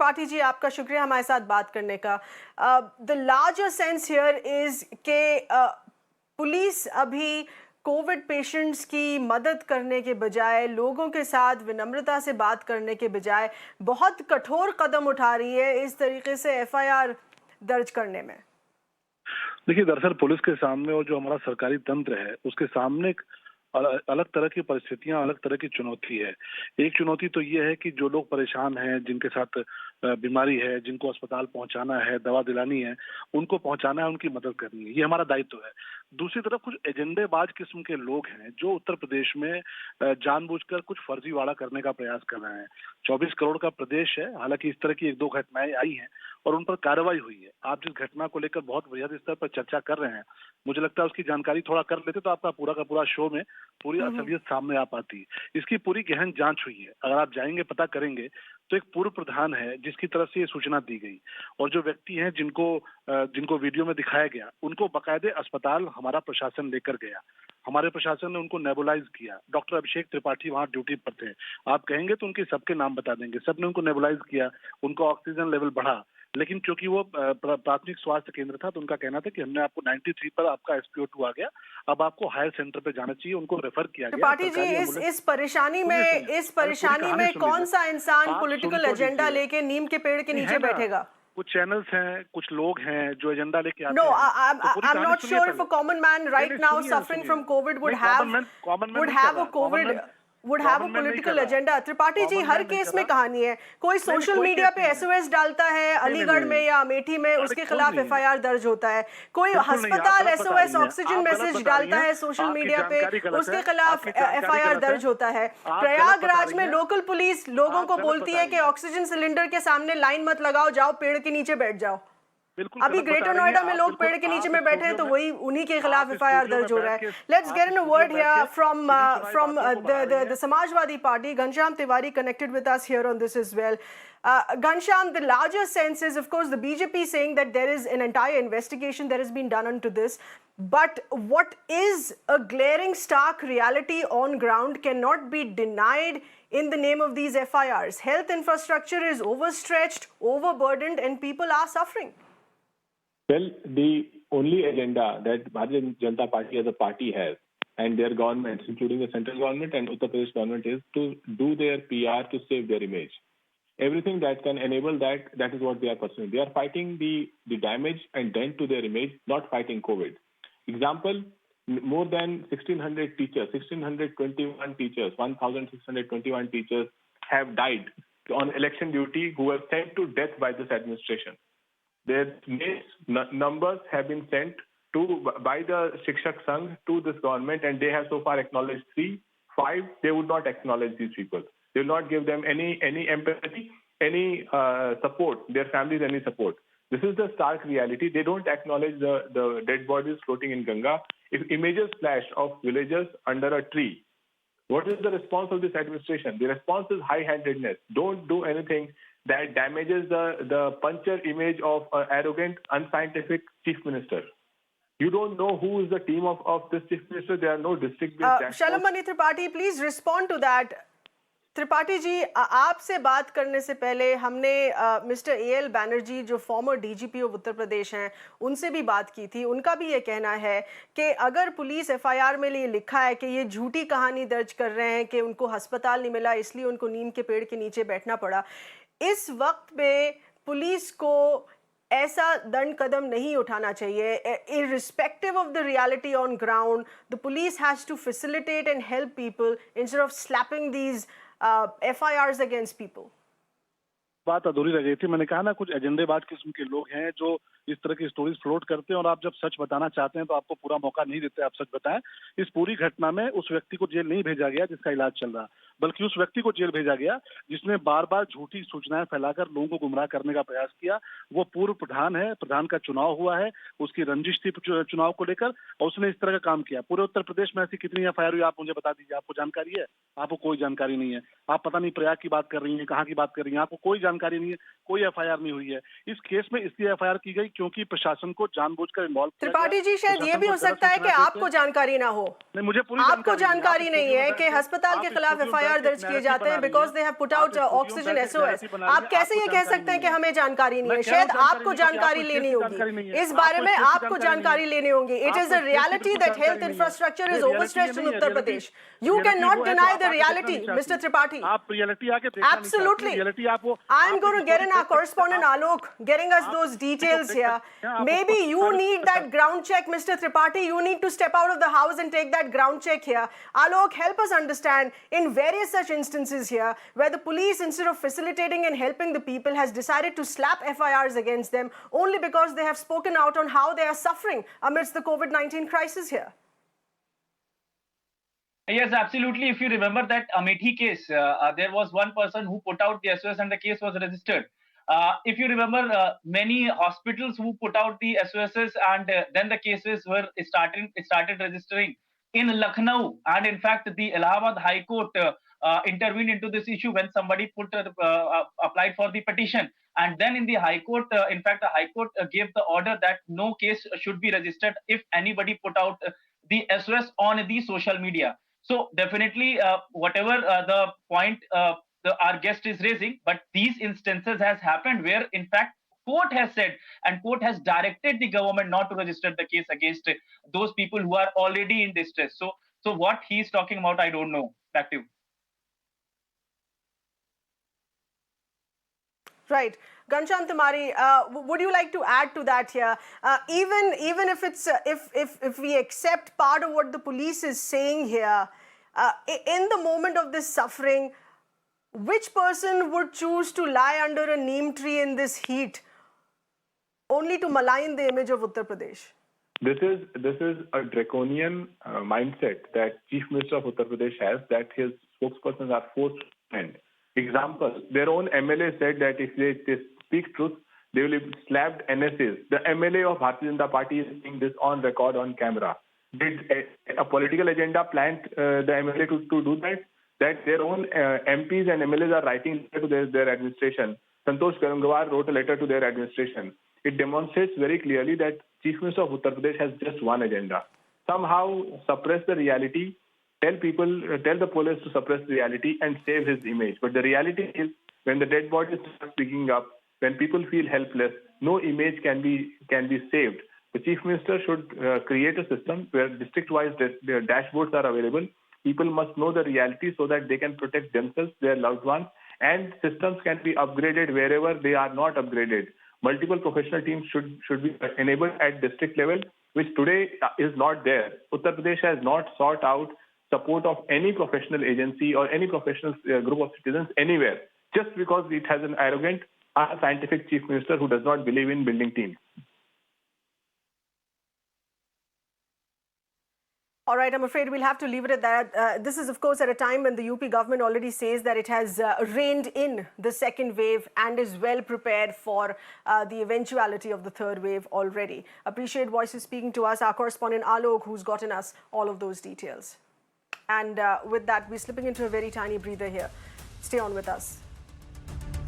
त्रिपाठी जी, आपका शुक्रिया हमारे साथ बात करने का। The larger sense here is के पुलिस अभी कोविड पेशेंट्स की मदद करने के बजाय, लोगों के साथ विनम्रता से बात करने के बजाय बहुत कठोर कदम उठा रही है इस तरीके से एफआईआर दर्ज करने में। देखिए, दरअसल पुलिस के सामने और जो हमारा सरकारी तंत्र है उसके सामने एक अलग तरह की परिस्थितियां, अलग तरह की चुनौती है। एक चुनौती तो ये है कि जो लोग परेशान हैं, जिनके साथ बीमारी है, जिनको अस्पताल पहुंचाना है, दवा दिलानी है, उनको पहुंचाना है, उनकी मदद करनी है, ये हमारा दायित्व है। दूसरी तरफ कुछ एजेंडेबाज किस्म के लोग हैं जो उत्तर प्रदेश में जानबूझकर कुछ फर्जीवाड़ा करने का प्रयास कर रहे हैं। 24 करोड़ का प्रदेश है, हालांकि इस तरह की एक दो घटनाएं आई हैं और उन पर कार्रवाई हुई है। आप जिस घटना को लेकर बहुत वृहद स्तर पर चर्चा कर रहे हैं, मुझे लगता है उसकी जानकारी थोड़ा कर लेते तो आपका पूरा का पूरा शो में पूरी असलियत सामने आ पाती। इसकी पूरी गहन जांच हुई है। अगर आप जाएंगे, पता करेंगे, तो एक पूर्व प्रधान है जिसकी तरफ से ये सूचना दी गई, और जो व्यक्ति हैं जिनको वीडियो में दिखाया गया, उनको बाकायदे अस्पताल हमारा प्रशासन लेकर गया। हमारे प्रशासन ने उनको नेबुलाइज किया। डॉक्टर अभिषेक त्रिपाठी वहां ड्यूटी पर थे। आप कहेंगे तो उनके सबके नाम बता देंगे। सबने उनको नेबुलाइज किया, उनको ऑक्सीजन लेवल बढ़ा, लेकिन क्योंकि वो प्राथमिक स्वास्थ्य केंद्र था तो उनका कहना था कि हमने आपको 93 पर आपका SpO2 आ गया, अब आपको हायर सेंटर पे जाना चाहिए। उनको रेफर किया गया। त्रिपाठी जी, इस परेशानी में कौन सा इंसान पॉलिटिकल एजेंडा लेके नीम के पेड़ के नीचे बैठेगा? कुछ चैनल्स हैं, कुछ लोग हैं जो एजेंडा लेके आते हैं। No, I'm not sure if a common man right now suffering from COVID would have a political agenda. Tripathi ji, हर केस में कहानी है। कोई सोशल मीडिया पे SOS डालता है अलीगढ़ में या अमेठी में, उसके खिलाफ FIR दर्ज होता है। कोई अस्पताल SOS ऑक्सीजन मैसेज डालता है सोशल मीडिया पे, उसके खिलाफ FIR दर्ज होता है। प्रयागराज में लोकल पुलिस लोगों को बोलती है कि ऑक्सीजन सिलेंडर के सामने लाइन मत लगाओ, जाओ पेड़ के नीचे बैठ जाओ। अभी ग्रेटर नोएडा में लोग पेड़ के नीचे में बैठे हैं तो वही उन्हीं के खिलाफ FIR दर्ज हो रहा है। Let's get in a word here from the Samajwadi Party. Ghanshyam Tiwari connected with us here on this as well. Ghanshyam, the larger sense is, of course, the BJP saying that there is an entire investigation that has been done into this. But what is a glaring, stark reality on ground cannot be denied in the name of these FIRs. Health infrastructure is overstretched, overburdened, and people are suffering. Well, the only agenda that Bharatiya Janata Party as a party has, and their governments, including the central government and Uttar Pradesh government, is to do their PR to save their image. Everything that can enable that, that is what they are pursuing. They are fighting the damage and dent to their image, not fighting COVID. Example, more than 1,600 teachers, 1,621 teachers, 1,621 teachers have died on election duty who were sent to death by this administration. Their numbers have been sent by the Shikshak Sangh to this government, and they have so far acknowledged 3. 5, they would not acknowledge these people. They will not give them any empathy, any support, their families any support. This is the stark reality. They don't acknowledge the dead bodies floating in Ganga. If images flash of villagers under a tree, what is the response of this administration? The response is high-handedness. Don't do anything that damages the puncher image of an arrogant, unscientific chief minister. You don't know who is the team of this chief minister. There are no district-based Shalamani Tripathi, please respond to that. Tripathi ji, आपसे बात करने से पहले हमने mister AL Banerjee जो farmer DGP of Uttar Pradesh हैं, उनसे भी बात की थी। उनका भी ये कहना है कि अगर पुलिस FIR में ये लिखा है कि ये झूठी कहानी दर्ज कर रहे हैं कि उनको अस्पताल नहीं मिला इसलिए उनको नीम के पेड़ के नीचे बैठना पड़ा, इस वक्त में पुलिस को ऐसा दंड कदम नहीं उठाना चाहिए। Irrespective of the reality on ground, the police has to facilitate and help people instead of slapping these FIRs against people. बात अधूरी रह गई थी। मैंने कहा ना, कुछ एजेंडेबाज किस्म के लोग हैं जो इस तरह की स्टोरीज फ्लोट करते हैं, और आप जब सच बताना चाहते हैं तो आपको पूरा मौका नहीं देते आप सच बताएं। इस पूरी घटना में उस व्यक्ति को जेल नहीं भेजा गया जिसका इलाज चल रहा, बल्कि उस व्यक्ति को जेल भेजा गया जिसने बार बार झूठी सूचनाएं फैलाकर लोगों को गुमराह करने का प्रयास किया। वो पूर्व प्रधान है, प्रधान का चुनाव हुआ है, उसकी रंजिश थी चुनाव को लेकर, और उसने इस तरह का काम किया। पूरे उत्तर प्रदेश में ऐसी कितनी FIR हुई आप मुझे बता दीजिए। आपको जानकारी है? आपको कोई जानकारी नहीं है। आप पता नहीं प्रयाग की बात कर रही हैं, कहाँ की बात कर रही हैं, आपको कोई जानकारी जानकारी नहीं है, कोई एफआईआर नहीं हुई है। इस केस में इसलिए एफआईआर की गई क्योंकि प्रशासन को जानबूझकर इन्वॉल्व किया गया। त्रिपाठी जी, शायद ये भी हो सकता है कि आपको जानकारी ना हो, नहीं, मुझे पूरी आपको जानकारी नहीं है कि अस्पताल के खिलाफ एफआईआर दर्ज किए जाते हैं because they have put out oxygen SOS. आप कैसे ये कह सकते हैं कि हमें जानकारी नहीं है? शायद आपको जानकारी लेनी होगी, इस बारे में आपको जानकारी लेनी होगी। It is a reality that health infrastructure is overstretched in Uttar Pradesh. You cannot deny the reality, Mr. Tripathi. आप रियलिटी आके देखना नहीं चाहते। Absolutely. रियलिटी आप वो I am going to get in our correspondent Alok getting us those details here. Maybe you need that ground check, Mr. Tripathi. You need to step out of the house and take that ground check here. Alok, help us understand in various such instances here where the police, instead of facilitating and helping the people, has decided to slap FIRs against them only because they have spoken out on how they are suffering amidst the COVID-19 crisis here. Yes, absolutely. If you remember that Amethi case, there was one person who put out the SOS and the case was registered. If you remember, many hospitals who put out the SOSs and then the cases were started registering in Lucknow, and in fact, the Allahabad High Court intervened into this issue when somebody applied for the petition, and then in the High Court, in fact, the High Court gave the order that no case should be registered if anybody put out the SOS on the social media. So definitely, whatever the point our guest is raising, but these instances has happened where, in fact, court has said and court has directed the government not to register the case against those people who are already in distress. So what he is talking about, I don't know. Back to you. Right. Ghanshyam Temari, would you like to add to that here? Even if it's if we accept part of what the police is saying here, in the moment of this suffering, which person would choose to lie under a neem tree in this heat only to malign the image of Uttar Pradesh? This is a draconian mindset that Chief Minister of Uttar Pradesh has, that his spokespersons are forced to end. Example, their own MLA said that if they speak truth, they will be slapped NSAs. The MLA of Bharatiya Janata Party is saying this on record, on camera. Did a political agenda plant the MLA to do that? That their own MPs and MLAs are writing to their administration. Santosh Gangwar wrote a letter to their administration. It demonstrates very clearly that Chief Minister of Uttar Pradesh has just one agenda: somehow suppress the reality. Tell the police to suppress the reality and save his image. But the reality is, when the dead bodies start speaking up, when people feel helpless, no image can be saved. The Chief Minister should create a system where district-wise dashboards are available. People must know the reality so that they can protect themselves, their loved ones, and systems can be upgraded wherever they are not upgraded. Multiple professional teams should be enabled at district level, which today is not there. Uttar Pradesh has not sought out support of any professional agency or any professional group of citizens anywhere, just because it has an arrogant, unscientific chief minister who does not believe in building teams. All right, I'm afraid we'll have to leave it at that. This is, of course, at a time when the UP government already says that it has reined in the second wave and is well prepared for the eventuality of the third wave already. Appreciate Voices speaking to us, our correspondent Alok, who's gotten us all of those details. And with that, we're slipping into a very tiny breather here. Stay on with us.